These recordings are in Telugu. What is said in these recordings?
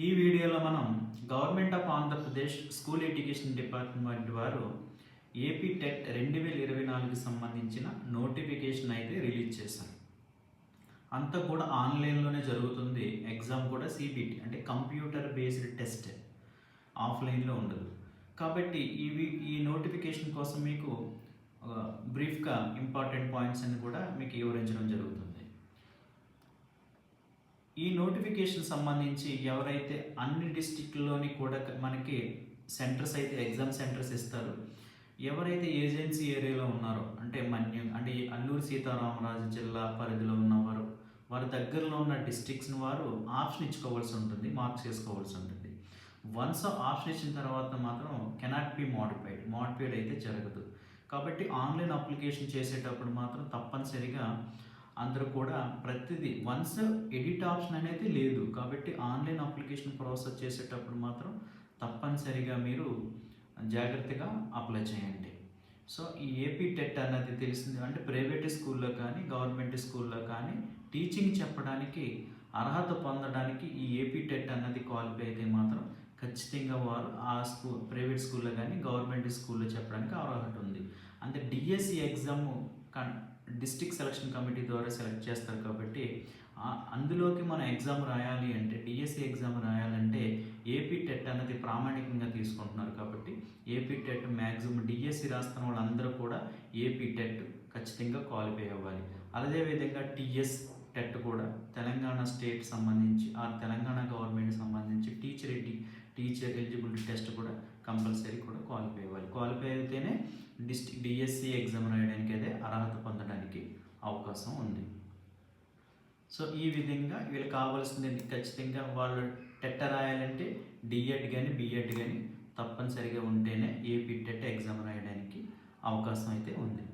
ఈ వీడియోలో మనం government of Andhra Pradesh school education department వారు ఏపీ టెట్ 2024కి సంబంధించిన నోటిఫికేషన్ అయితే రిలీజ్ చేశారు. అంతా కూడా ఆన్లైన్లోనే జరుగుతుంది. ఎగ్జామ్ కూడా సిబిటి అంటే కంప్యూటర్ బేస్డ్ టెస్ట్, ఆఫ్లైన్లో ఉండదు. కాబట్టి ఈ నోటిఫికేషన్ కోసం మీకు బ్రీఫ్గా ఇంపార్టెంట్ పాయింట్స్ అన్ని కూడా మీకు వివరించడం జరుగుతుంది. ఈ నోటిఫికేషన్ సంబంధించి ఎవరైతే అన్ని డిస్టిక్లోని కూడా మనకి సెంటర్స్ అయితే ఎగ్జామ్ సెంటర్స్ ఇస్తారు, ఎవరైతే ఏజెన్సీ ఏరియాలో ఉన్నారో అంటే మన్యం అంటే అల్లూరు సీతారామరాజు జిల్లా పరిధిలో ఉన్నవారు, వారి దగ్గరలో ఉన్న డిస్ట్రిక్ట్స్ని వారు ఆప్షన్ ఇచ్చుకోవాల్సి ఉంటుంది, మార్క్స్ చేసుకోవాల్సి ఉంటుంది. వన్స్ ఆప్షన్ ఇచ్చిన తర్వాత మాత్రం కెనాట్ బి మోడిఫైడ్ అయితే జరగదు. కాబట్టి ఆన్లైన్ అప్లికేషన్ చేసేటప్పుడు మాత్రం తప్పనిసరిగా అందరూ కూడా ప్రతిదీ వన్స్ ఎడిట్ ఆప్షన్ అనేది లేదు. కాబట్టి ఆన్లైన్ అప్లికేషన్ ప్రాసెస్ చేసేటప్పుడు మాత్రం తప్పనిసరిగా మీరు జాగ్రత్తగా అప్లై చేయండి. సో ఈ ఏపీ టెట్ అన్నది తెలిసింది అంటే ప్రైవేట్ స్కూల్లో కానీ గవర్నమెంట్ స్కూల్లో కానీ టీచింగ్ చెప్పడానికి అర్హత పొందడానికి ఈ ఏపీ టెట్ అన్నది క్వాలిఫై అయితే మాత్రం ఖచ్చితంగా వారు ఆ ప్రైవేట్ స్కూల్లో కానీ గవర్నమెంట్ స్కూల్లో చెప్పడానికి అర్హత ఉంది. అంటే DSC exam district selection committee ద్వారా సెలెక్ట్ చేస్తారు. కాబట్టి అందులోకి మనం ఎగ్జామ్ రాయాలి అంటే డిఎస్సి ఎగ్జామ్ రాయాలంటే ఏపీ టెట్ అన్నది ప్రామాణికంగా తీసుకుంటున్నారు. కాబట్టి ఏపీ టెట్ మ్యాక్సిమం డిఎస్సి రాస్తున్న వాళ్ళందరూ కూడా ఏపీ టెట్ ఖచ్చితంగా క్వాలిఫై అవ్వాలి. అదేవిధంగా టీఎస్ టెట్ కూడా తెలంగాణ స్టేట్ సంబంధించి తెలంగాణ గవర్నమెంట్ సంబంధించి టీచర్ ఎలిజిబిలిటీ టెస్ట్ కూడా కంపల్సరీ కూడా క్వాలిఫై అవ్వాలి. క్వాలిఫై అయితేనే డిఎస్సి ఎగ్జామ్ రాయడానికి అదే అర్హత పొందడానికి అవకాశం ఉంది. సో ఈ విధంగా వీళ్ళకి కావాల్సింది ఖచ్చితంగా వాళ్ళు టెట్ రాయాలంటే డిఎడ్ కానీ బిఎడ్ కానీ తప్పనిసరిగా ఉంటేనే ఏపీ టెట్ ఎగ్జామ్ రాయడానికి అవకాశం అయితే ఉంది.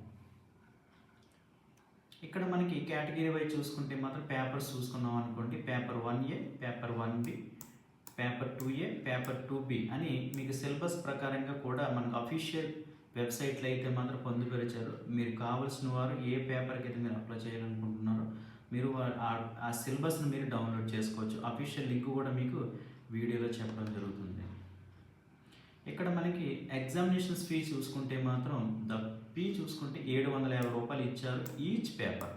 ఇక్కడ మనకి కేటగిరీ వైజ్ చూసుకుంటే మాత్రం పేపర్స్ చూసుకున్నాం అనుకోండి, paper 1A, paper 1B, paper 2A, paper 2B అని మీకు సిలబస్ ప్రకారంగా కూడా మనకు అఫీషియల్ వెబ్సైట్లో అయితే మాత్రం పొందుపరిచారు. మీరు కావాల్సిన వారు ఏ పేపర్కి అయితే మీరు అప్లై చేయాలనుకుంటున్నారో మీరు ఆ సిలబస్ని మీరు డౌన్లోడ్ చేసుకోవచ్చు. అఫీషియల్ లింక్ కూడా మీకు వీడియోలో చెప్పడం జరుగుతుంది. ఇక్కడ మనకి ఎగ్జామినేషన్స్ ఫీ చూసుకుంటే మాత్రం చూసుకుంటే 750 రూపాయలు ఇచ్చారు ఈచ్ పేపర్.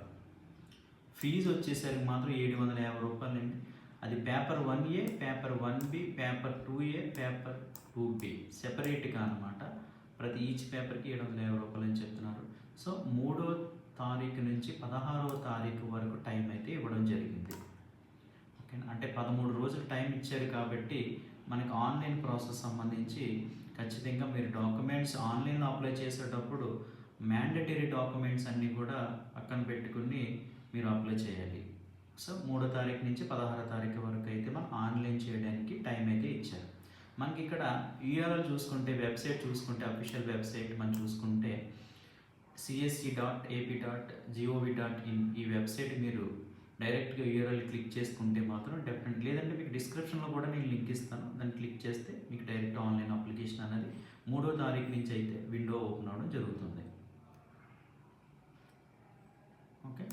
ఫీజు వచ్చేసరికి మాత్రం 750 రూపాయలు అండి. అది paper 1A, paper 1B, paper 2A, paper 2B సెపరేట్గా అనమాట. ప్రతి ఈచ్ పేపర్కి 750 రూపాయలు అని చెప్తున్నారు. సో 3వ తారీఖు నుంచి 16వ తారీఖు వరకు టైం అయితే ఇవ్వడం జరిగింది. ఓకేనా, అంటే 13 రోజులు టైం ఇచ్చారు. కాబట్టి మనకి ఆన్లైన్ ప్రాసెస్ సంబంధించి ఖచ్చితంగా మీరు డాక్యుమెంట్స్ ఆన్లైన్లో అప్లై చేసేటప్పుడు మ్యాండటరీ డాక్యుమెంట్స్ అన్నీ కూడా పక్కన పెట్టుకుని మీరు అప్లై చేయాలి. సో 3వ తారీఖు నుంచి 16వ తారీఖు వరకు అయితే మనం ఆన్లైన్ చేయడానికి టైం అయితే ఇచ్చారు. మనకి ఇక్కడ యూఆర్ఎల్ చూసుకుంటే వెబ్సైట్ చూసుకుంటే అఫీషియల్ వెబ్సైట్ మనం చూసుకుంటే csc.ap.gov.in ఈ వెబ్సైట్ మీరు డైరెక్ట్గా యూఆర్ఎల్ క్లిక్ చేసుకుంటే మాత్రం డెఫినెట్, లేదంటే మీకు డిస్క్రిప్షన్లో కూడా నేను లింక్ ఇస్తాను, దాన్ని క్లిక్ చేస్తే మీకు డైరెక్ట్ ఆన్లైన్ అప్లికేషన్ అనేది 3వ తారీఖు నుంచి అయితే విండో ఓపెన్ అవ్వడం జరుగుతుంది. ఓకే,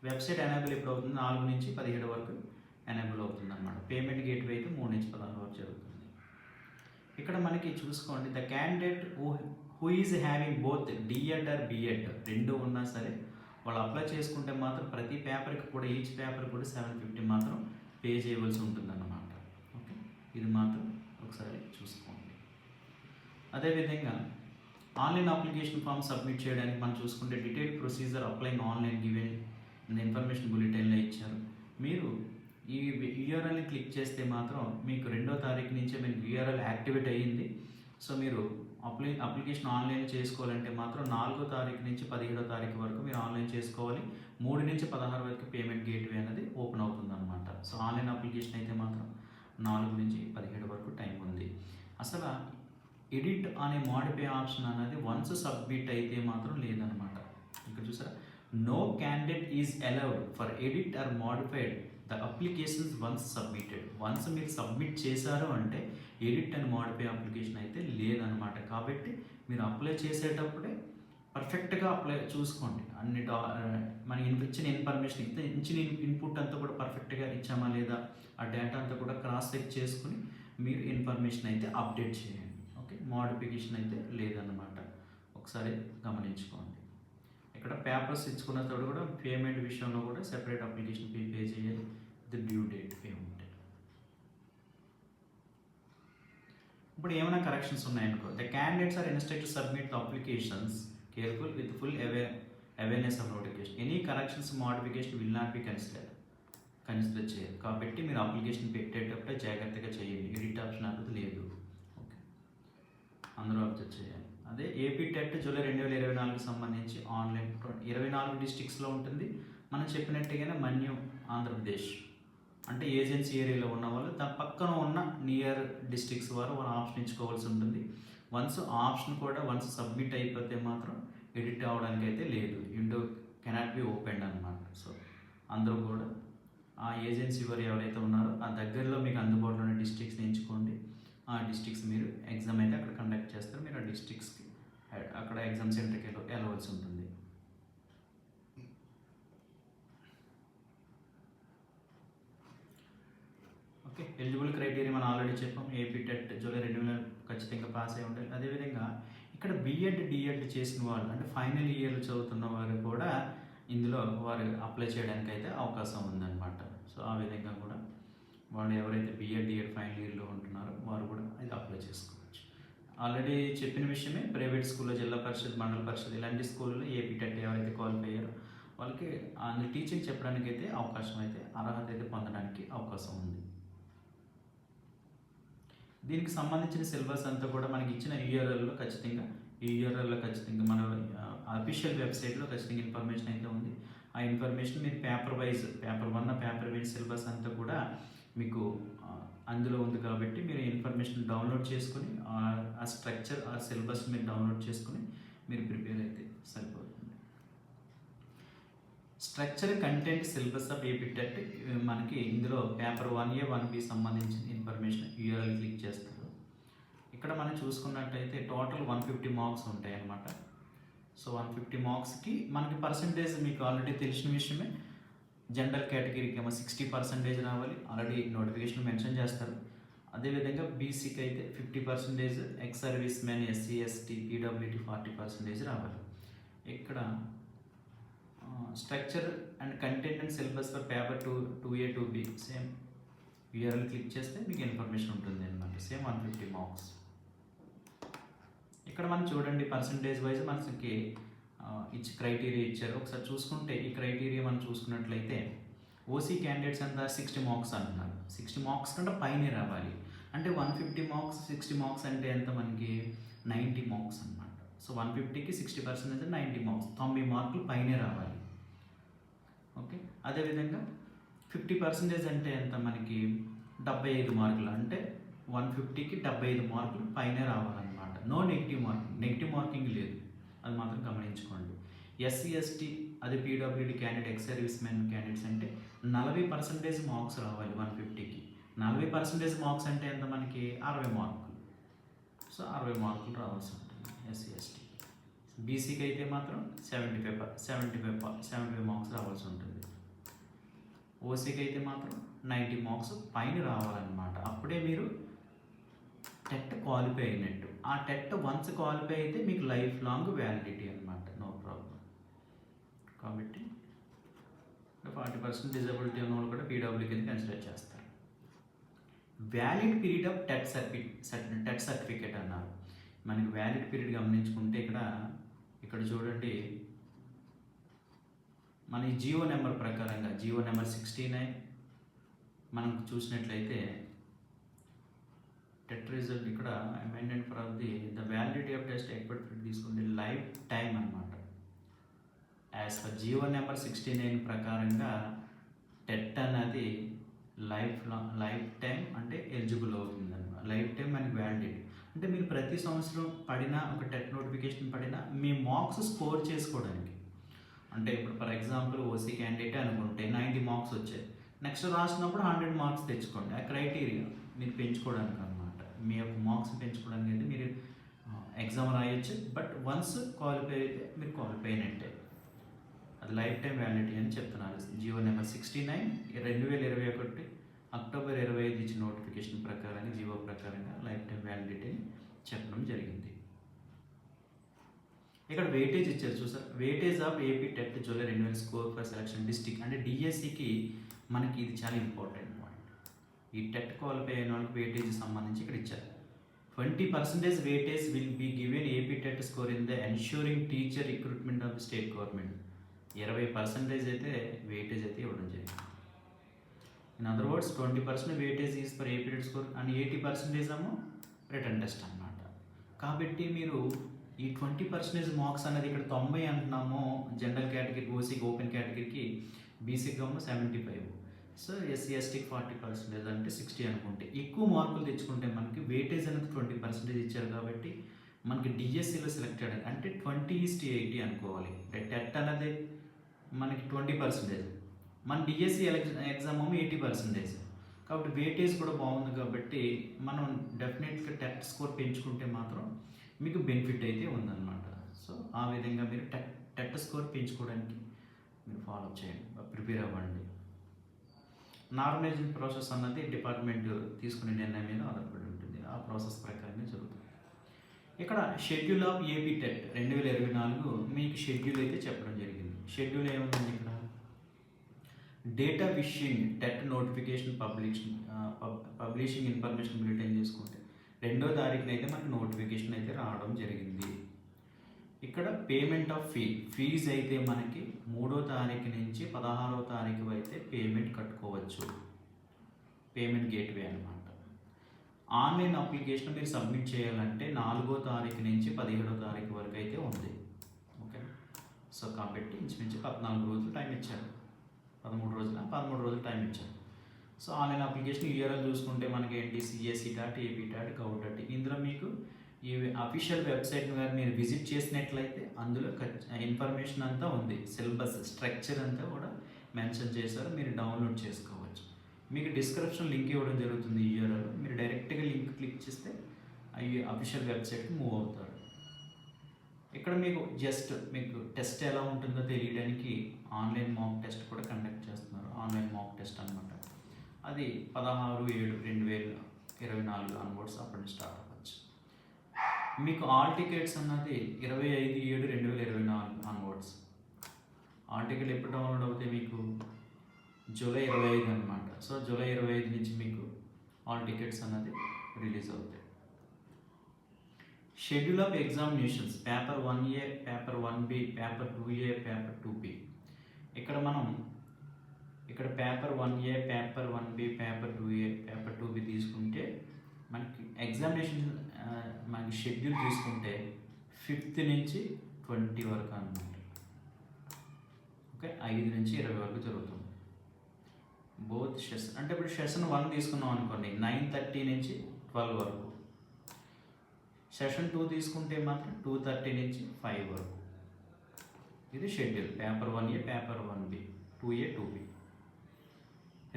వెబ్సైట్ ఎనేబుల్ ఎప్పుడు అవుతుంది? 4 నుంచి 17 వరకు ఎనేబుల్ అవుతుంది అనమాట. పేమెంట్ గేట్వే అయితే 3 నుంచి 16 వరకు జరుగుతుంది. ఇక్కడ మనకి చూసుకోండి, the candidate who is having both DEd or BEd రెండు ఉన్నా సరే వాళ్ళు అప్లై చేసుకుంటే మాత్రం ప్రతి పేపర్కి కూడా ఈచ్ పేపర్ కూడా 750 మాత్రం పే చేయవలసి ఉంటుందన్నమాట. ఓకే, ఇది మాత్రం ఒకసారి చూసుకోండి. అదేవిధంగా ఆన్లైన్ అప్లికేషన్ ఫామ్ సబ్మిట్ చేయడానికి మనం చూసుకుంటే detail procedure applying online given information బులెటిన్లో ఇచ్చారు. మీరు ఈ యూఆర్ఎల్ని క్లిక్ చేస్తే మాత్రం మీకు 2వ తారీఖు నుంచే మీకు యూఆర్ఎల్ యాక్టివేట్ అయ్యింది. సో మీరు అప్లికేషన్ ఆన్లైన్ చేసుకోవాలంటే మాత్రం 4వ తారీఖు నుంచి 17వ తారీఖు వరకు మీరు ఆన్లైన్ చేసుకోవాలి. 3 నుంచి 16 వరకు పేమెంట్ గేట్వే అనేది ఓపెన్ అవుతుంది అనమాట. సో ఆన్లైన్ అప్లికేషన్ అయితే మాత్రం 4 నుంచి 17 వరకు టైం ఉంది. అసలు ఎడిట్ అనే మోడిఫై ఆప్షన్ అనేది వన్స్ సబ్మిట్ అయితే మాత్రం లేదనమాట. ఇక్కడ చూసారా, no candidate is allowed for edit or modified the applications once submitted. Once మీరు సబ్మిట్ చేశారు అంటే ఎడిట్ అండ్ మోడిఫై అప్లికేషన్ అయితే లేదనమాట. కాబట్టి మీరు అప్లై చేసేటప్పుడే పర్ఫెక్ట్గా అప్లై చూసుకోండి. మనకి ఇచ్చిన ఇన్ఫర్మేషన్ ఇచ్చిన ఇన్పుట్ అంతా కూడా పర్ఫెక్ట్గా ఇచ్చామా లేదా, ఆ డేటా అంతా కూడా క్రాస్ చెక్ చేసుకుని మీరు ఇన్ఫర్మేషన్ అయితే అప్డేట్ చేయండి. ఓకే, మోడిఫికేషన్ అయితే లేదన్నమాట. ఒకసారి గమనించుకోండి. ఇక్కడ పేపర్స్ ఇచ్చుకున్న తర్వాత కూడా పేమెంట్ విషయంలో కూడా సెపరేట్ అప్లికేషన్ ఫీ పే చేయాలి. The due date payment. ఇప్పుడు ఏమైనా కరెక్షన్స్ ఉన్నాయనుకో, the candidates are instructed to submit the applications careful with full awareness of notification. Any corrections modification will not be consider చేయాలి. కాబట్టి మీరు అప్లికేషన్ పెట్టేటప్పుడే జాగ్రత్తగా చేయండి. ఎడిట్ ఆప్షన్ అనేది లేదు. ఓకే, అందరూ అబ్జర్వ్ చేయాలి. అదే ఏపీ టెట్ జూలై 2024 సంబంధించి ఆన్లైన్ 24 డిస్ట్రిక్ట్స్లో ఉంటుంది. మనం చెప్పినట్టుగానే మన్యం ఆంధ్రప్రదేశ్ అంటే ఏజెన్సీ ఏరియాలో ఉన్న వాళ్ళు దాని పక్కన ఉన్న నియర్ డిస్ట్రిక్ట్స్ వారు వాళ్ళు ఆప్షన్ ఎంచుకోవాల్సి ఉంటుంది. వన్స్ సబ్మిట్ అయిపోతే మాత్రం ఎడిట్ అవ్వడానికి అయితే లేదు. విండో కెనాట్ బి ఓపెన్డ్ అనమాట. సో అందరూ కూడా ఆ ఏజెన్సీ వారు ఎవరైతే ఉన్నారో ఆ దగ్గరలో మీకు అందుబాటులో ఉన్న డిస్ట్రిక్ట్స్ని ఎంచుకోండి. ఆ డిస్ట్రిక్ట్స్ మీరు ఎగ్జామ్ అయితే అక్కడ కండక్ట్ చేస్తారు. మీరు ఆ డిస్ట్రిక్ట్స్కి అక్కడ ఎగ్జామ్ సెంటర్కి వెళ్ళవలసి ఉంటుంది. ఓకే, ఎలిజిబుల్ క్రైటీరియా మనం ఆల్రెడీ చెప్పాం. ఏపీ టెట్ జూలై 2000 ఖచ్చితంగా పాస్ అయి ఉండాలి. అదేవిధంగా ఇక్కడ బిఎడ్ డిఎడ్ చేసిన వాళ్ళు అంటే ఫైనల్ ఇయర్లో చదువుతున్న వారు కూడా ఇందులో వారు అప్లై చేయడానికి అయితే అవకాశం ఉందన్నమాట. సో ఆ విధంగా కూడా వాళ్ళు ఎవరైతే బిఎడ్ డిఎడ్ ఫైనల్ ఇయర్లో ఉంటున్నారో వారు కూడా ఇది అప్లై చేసుకోవచ్చు. ఆల్రెడీ చెప్పిన విషయమే, ప్రైవేట్ స్కూల్లో జిల్లా పరిషత్, మండల పరిషత్ ఇలాంటి స్కూల్లో ఏపీ టెట్ ఎవరైతే క్వాలిఫై అయ్యారో వాళ్ళకి అందులో టీచింగ్ చెప్పడానికి అయితే అవకాశం అయితే అర్హత అయితే పొందడానికి అవకాశం ఉంది. దీనికి సంబంధించిన సిలబస్ అంతా కూడా మనకి ఇచ్చిన యూఆర్ఎల్లో ఖచ్చితంగా మన అఫీషియల్ వెబ్సైట్లో ఖచ్చితంగా ఇన్ఫర్మేషన్ అయితే ఉంది. ఆ ఇన్ఫర్మేషన్ మీరు పేపర్ 1 పేపర్ వైజ్ సిలబస్ అంతా కూడా మీకు అందులో ఉంది. కాబట్టి మీరు ఇన్ఫర్మేషన్ డౌన్లోడ్ చేసుకొని ఆ స్ట్రక్చర్ ఆ సిలబస్ మీరు డౌన్లోడ్ చేసుకొని మీరు ప్రిపేర్ అయితే సరిపోతుంది. Structure content syllabus of AP TET మనకి ఇందులో పేపర్ 1A 1B సంబంధించిన ఇన్ఫర్మేషన్ యూఆర్ఎల్ క్లిక్ చేస్తారు. ఇక్కడ మనం చూసుకున్నట్టయితే టోటల్ 150 మార్క్స్ ఉంటాయి అన్నమాట. సో 150 మార్క్స్కి మనకి పర్సంటేజ్ మీకు ఆల్రెడీ తెలిసిన విషయమే. జనరల్ కేటగిరీకి ఏమో 60% రావాలి, ఆల్రెడీ నోటిఫికేషన్ మెన్షన్ చేస్తారు. అదేవిధంగా బీసీకి అయితే 50%, ex service men, SC ST PWD 40% రావాలి. ఇక్కడ structure and content and syllabus for paper 2A 2B same URL click చేస్తే మీకు ఇన్ఫర్మేషన్ ఉంటుంది అనమాట. Same 150 marks. ఇక్కడ మనం చూడండి పర్సంటేజ్ వైజ్ మనకి క్రైటీరియా ఇచ్చారు. ఒకసారి చూసుకుంటే ఈ క్రైటీరియా మనం చూసుకున్నట్లయితే ఓసీ క్యాండిడేట్స్ అంతా 60 మార్క్స్ అంటున్నారు. 60 మార్క్స్ కంటే పైనే రావాలి. అంటే 150 మార్క్స్ 60 మార్క్స్ అంటే ఎంత మనకి 90 మార్క్స్ అనమాట. సో 150కి 60% 90 మార్క్స్, 90 మార్కులు పైనే రావాలి. ఓకే, అదేవిధంగా 50% అంటే ఎంత మనకి 75 మార్కులు. అంటే 150కి 75 మార్కులు పైనే రావాలన్నమాట. నో నెగిటివ్ మార్కింగ్ లేదు, అది మాత్రం గమనించుకోండి. ఎస్సీ ఎస్టీ అదే PWD candidate, ex service men candidates అంటే 40% మార్క్స్ రావాలి 150కి. 40% మార్క్స్ అంటే ఎంత మనకి 60 మార్కులు. సో 60 మార్కులు రావాల్సి ఉంటుంది ఎస్సీ ఎస్టీ. బీసీకి అయితే మాత్రం 75 మార్క్స్ రావాల్సి ఉంటుంది. ఓసీకి అయితే మాత్రం 90 మార్క్స్ పైన రావాలన్నమాట. అప్పుడే మీరు టెట్ క్వాలిఫై అయినట్టు. ఆ టెట్ వన్స్ క్వాలిఫై అయితే మీకు లైఫ్ లాంగ్ వ్యాలిడిటీ అనమాట, నో ప్రాబ్లం. కాబట్టి 40% డిజబిలిటీ ఉన్న వాళ్ళు కూడా పీడబ్ల్యూ కింద కన్సిడర్ చేస్తారు. Valid period of TET certificate అన్నారు. మనకి వ్యాలిడ్ పీరియడ్ గమనించుకుంటే ఇక్కడ చూడండి, మన జియో నెంబర్ ప్రకారంగా జియో నెంబర్ 69 మనం చూసినట్లయితే టెట్ రిజల్ట్ ఇక్కడ amendment for the validity of test expert తీసుకుంటే లైఫ్ టైం అనమాట. యాజ్ పర్ జియో నెంబర్ 69 ప్రకారంగా టెట్ అనేది లైఫ్ టైం అంటే ఎలిజిబుల్ అవుతుంది అనమాట. లైఫ్ టైం మనకి వ్యాలిడిటీ అంటే మీరు ప్రతి సంవత్సరం పడినా ఒక టెట్ నోటిఫికేషన్ పడినా మీ మార్క్స్ స్కోర్ చేసుకోవడానికి. అంటే ఇప్పుడు ఫర్ ఎగ్జాంపుల్ ఓసీ క్యాండిడేట్ అనుకుంటే 90 మార్క్స్ వచ్చాయి, నెక్స్ట్ రాసినప్పుడు 100 మార్క్స్ తెచ్చుకోండి. ఆ క్రైటీరియా మీరు పెంచుకోవడానికి అనమాట. మీ యొక్క మార్క్స్ పెంచుకోవడానికి అయితే మీరు ఎగ్జామ్ రాయొచ్చు, బట్ వన్స్ క్వాలిఫై అయితే మీరు క్వాలిఫై అయినట్టే. అది లైఫ్ టైం వ్యాలిడిటీ అని చెప్తున్నారు. జియో నెంబర్ 69 2021 అక్టోబర్ 25 ఇచ్చిన నోటిఫికేషన్ ప్రకారంగా జియో ప్రకారంగా లైఫ్ టైం వ్యాలిడిటీ అని చెప్పడం జరిగింది. ఇక్కడ వెయిటేజ్ ఇచ్చారు చూసారు, weightage of AP TET July 2000 score for selection district. అంటే డిఎస్సికి మనకి ఇది చాలా ఇంపార్టెంట్ పాయింట్. ఈ టెట్ క్వాలిఫై అయిన వాళ్ళకి వెయిటేజ్ సంబంధించి ఇక్కడ ఇచ్చారు. 20% weightage will be given AP TET score in the ensuring teacher recruitment of state government. 20% అయితే వెయిటేజ్ అయితే ఇవ్వడం జరిగింది. In other words 20% weightage is for AP TET score and 80% ఏమో రిటర్న్ టెస్ట్ అన్నమాట. కాబట్టి మీరు ఈ 20% మార్క్స్ అనేది ఇక్కడ 90 అంటున్నాము జనరల్ కేటగిరీ, ఓసీకి, ఓపెన్ కేటగిరీకి, బీసీకి 75, సో ఎస్సీ ఎస్టీకి 40% అంటే 60 అనుకుంటే ఎక్కువ మార్కులు తెచ్చుకుంటే మనకి వెయిటేజ్ అనేది 20% ఇచ్చారు. కాబట్టి మనకి డిఎస్సిలో సెలెక్ట్ చేయడానికి అంటే 20:80 అనుకోవాలి. టెట్ అనేది మనకి 20%, మన డిఎస్సి ఎగ్జామ్ ఏమో 80%. కాబట్టి వెయిటేజ్ కూడా బాగుంది. కాబట్టి మనం డెఫినెట్గా టెట్ స్కోర్ పెంచుకుంటే మాత్రం మీకు బెనిఫిట్ అయితే ఉందన్నమాట. సో ఆ విధంగా మీరు టెట్ స్కోర్ పెంచుకోవడానికి మీరు ఫాలో చేయండి, ప్రిపేర్ అవ్వండి. నార్మలైజేషన్ ప్రాసెస్ అన్నది డిపార్ట్మెంట్ తీసుకునే నిర్ణయం మీద ఆధారపడి ఉంటుంది. ఆ ప్రాసెస్ ప్రకారమే జరుగుతుంది. ఇక్కడ షెడ్యూల్ ఆఫ్ ఏపీ టెట్ 2024 మీకు షెడ్యూల్ అయితే చెప్పడం జరిగింది. షెడ్యూల్ ఏముందండి ఇక్కడ, data wishing TET notification publishing information bulletin చేసుకుంటే 2వ తారీఖున అయితే మనకి నోటిఫికేషన్ అయితే రావడం జరిగింది. ఇక్కడ పేమెంట్ ఆఫ్ ఫీజు అయితే మనకి 3వ తారీఖు నుంచి 16వ తారీఖు అయితే పేమెంట్ కట్టుకోవచ్చు. పేమెంట్ గేట్వే అనమాట. ఆన్లైన్ అప్లికేషన్ మీరు సబ్మిట్ చేయాలంటే 4వ తారీఖు నుంచి 17వ తారీఖు వరకు అయితే ఉంది. ఓకే, సో కాబట్టి ఇంచుమించు 14 రోజులు టైం ఇచ్చారు. 13 రోజులు టైం ఇచ్చారు. సో ఆన్లైన్ అప్లికేషన్ యూఆర్ఎల్ చూసుకుంటే మనకి ఏంటి, CSE.AP.gov.in. ఇందులో మీకు ఈ అఫీషియల్ వెబ్సైట్ని కానీ మీరు విజిట్ చేసినట్లయితే అందులో ఇన్ఫర్మేషన్ అంతా ఉంది. సిలబస్ స్ట్రక్చర్ అంతా కూడా మెన్షన్ చేశారు, మీరు డౌన్లోడ్ చేసుకోవచ్చు. మీకు డిస్క్రిప్షన్ లింక్ ఇవ్వడం జరుగుతుంది యూఆర్ఎల్. మీరు డైరెక్ట్గా లింక్ క్లిక్ చేస్తే అవి అఫీషియల్ వెబ్సైట్కి మూవ్ అవుతారు. ఇక్కడ మీకు జస్ట్ మీకు టెస్ట్ ఎలా ఉంటుందో తెలియడానికి ఆన్లైన్ మాక్ టెస్ట్ కూడా కండక్ట్ చేస్తున్నారు. ఆన్లైన్ మాక్ టెస్ట్ అనమాట. అది 16/7/2024 ఆన్వర్డ్స్ అప్పటి నుంచి స్టార్ట్ అవ్వచ్చు. మీకు ఆల్ టికెట్స్ అన్నది 25/7/2024 ఆన్వర్డ్స్. ఆల్ టికెట్ ఎప్పుడు డౌన్లోడ్ అవుతాయి మీకు, జూలై 25 అనమాట. సో జూలై 25 నుంచి మీకు ఆల్ టికెట్స్ అన్నది రిలీజ్ అవుతాయి. Schedule of examinations paper 1A, paper 1B, paper 2A, paper 2B. ఇక్కడ paper 1A, paper 1B, paper 2A, paper 2B తీసుకుంటే మనకి ఎగ్జామినేషన్ మనకి షెడ్యూల్ తీసుకుంటే 5th నుంచి 20 వరకు అన్నమాట. ఓకే, 5 నుంచి 20 వరకు జరుగుతుంది. బోత్ సెషన్ అంటే ఇప్పుడు సెషన్ 1 తీసుకున్నాం అనుకోండి 9:30 నుంచి 12 వరకు. సెషన్ 2 తీసుకుంటే మాత్రం 2:30 నుంచి 5 వరకు. ఇది schedule paper 1A, paper 1B, 2A, 2B.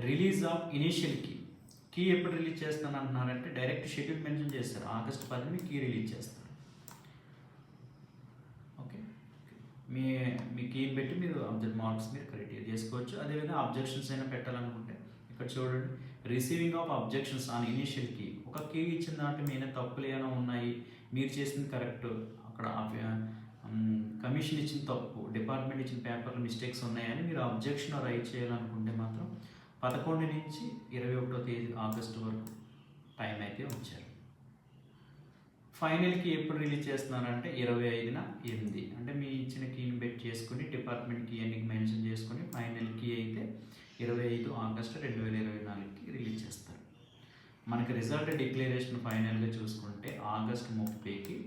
Release of initial key ఎప్పుడు రిలీజ్ చేస్తాను అంటున్నారంటే డైరెక్ట్ షెడ్యూల్ మెన్షన్ చేస్తారు. ఆగస్టు 10 కీ రిలీజ్ చేస్తారు. ఓకే, మీ కీని పెట్టి మీరు మార్క్స్ మీరు క్రైటీరియా చేసుకోవచ్చు. అదేవిధంగా అబ్జెక్షన్స్ అయినా పెట్టాలనుకుంటే ఇక్కడ చూడండి, receiving of objections on initial key. ఒక కీ ఇచ్చిన దాంట్లో మీద తప్పులు ఏమైనా ఉన్నాయి, మీరు చేసింది కరెక్ట్, అక్కడ కమిషన్ ఇచ్చిన తప్పు, డిపార్ట్మెంట్ ఇచ్చిన పేపర్లో మిస్టేక్స్ ఉన్నాయని మీరు అబ్జెక్షన్ రైట్ చేయాలనుకుంటే మాత్రం 11 నుంచి 21వ తేదీ ఆగస్టు వరకు టైం అయితే ఉంచారు. ఫైనల్ కీ ఎప్పుడు రిలీజ్ చేస్తున్నారంటే 25న 8, అంటే మీ ఇచ్చిన కీని బెట్ చేసుకుని డిపార్ట్మెంట్ కీ అన్ని మెన్షన్ చేసుకుని ఫైనల్ కీ అయితే 25 ఆగస్టు 2024కి రిలీజ్ చేస్తారు. మనకి రిజల్ట్ డిక్లరేషన్ ఫైనల్గా చూసుకుంటే ఆగస్టు 30కి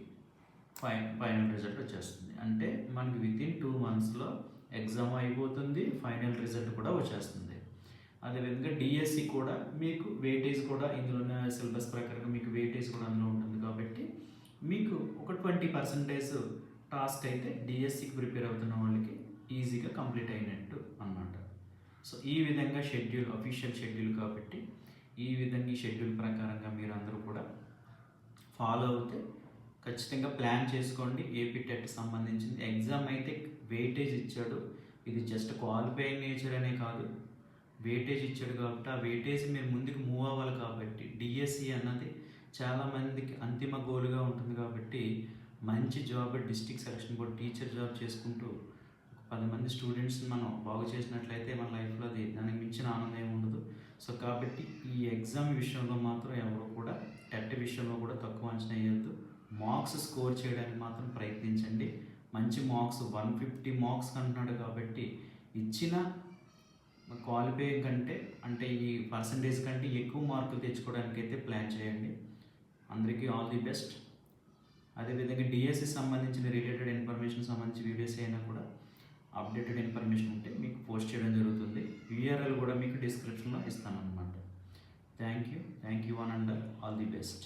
ఫైనల్ రిజల్ట్ వచ్చేస్తుంది. అంటే మనకి వితిన్ 2 monthsలో ఎగ్జామ్ అయిపోతుంది, ఫైనల్ రిజల్ట్ కూడా వచ్చేస్తుంది. అదేవిధంగా డిఎస్సి కూడా మీకు వెయిటేజ్ కూడా ఇందులో ఉన్న సిలబస్ ప్రకారంగా మీకు వెయిటేజ్ కూడా అందులో ఉంటుంది. కాబట్టి మీకు ఒక 20% టాస్క్ అయితే డిఎస్సికి ప్రిపేర్ అవుతున్న వాళ్ళకి ఈజీగా కంప్లీట్ అయినట్టు అన్నమాట. సో ఈ విధంగా షెడ్యూల్ అఫీషియల్ షెడ్యూల్ కాబట్టి ఈ విధంగా ఈ షెడ్యూల్ ప్రకారంగా మీరు అందరూ కూడా ఫాలో అవుతే ఖచ్చితంగా ప్లాన్ చేసుకోండి. ఏపీ టెట్ సంబంధించింది ఎగ్జామ్ అయితే వెయిటేజ్ ఇచ్చాడు. ఇది జస్ట్ క్వాలిఫైయింగ్ నేచర్ అనే కాదు, వెయిటేజ్ ఇచ్చాడు కాబట్టి ఆ వెయిటేజ్ మీరు ముందుకు మూవ్ అవ్వాలి. కాబట్టి డిఎస్సి అన్నది చాలామందికి అంతిమ గోల్గా ఉంటుంది. కాబట్టి మంచి job district selection board teacher job చేసుకుంటూ 10 మంది స్టూడెంట్స్ని మనం బాగు చేసినట్లయితే మన లైఫ్లో అది దానికి మించిన ఆనందం ఏమి ఉండదు. సో కాబట్టి ఈ ఎగ్జామ్ విషయంలో మాత్రం ఎవరు కూడా టెట్ విషయంలో కూడా తక్కువ అంచనా వేయొద్దు. మార్క్స్ స్కోర్ చేయడానికి మాత్రం ప్రయత్నించండి. మంచి మార్క్స్ 150 మార్క్స్ అంటున్నాడు కాబట్టి ఇచ్చిన క్వాలిఫైయింగ్ కంటే అంటే ఈ పర్సంటేజ్ కంటే ఎక్కువ మార్కులు తెచ్చుకోవడానికి అయితే ప్లాన్ చేయండి. అందరికీ ఆల్ ది బెస్ట్. అదేవిధంగా డిఎస్సి సంబంధించిన రిలేటెడ్ ఇన్ఫర్మేషన్ సంబంధించి వీడియోస్ అయినా కూడా అప్డేటెడ్ ఇన్ఫర్మేషన్ ఉంటే మీకు పోస్ట్ చేయడం జరుగుతుంది. యూఆర్ఎల్ కూడా మీకు డిస్క్రిప్షన్లో ఇస్తాను అనమాట. Thank you one and all the best.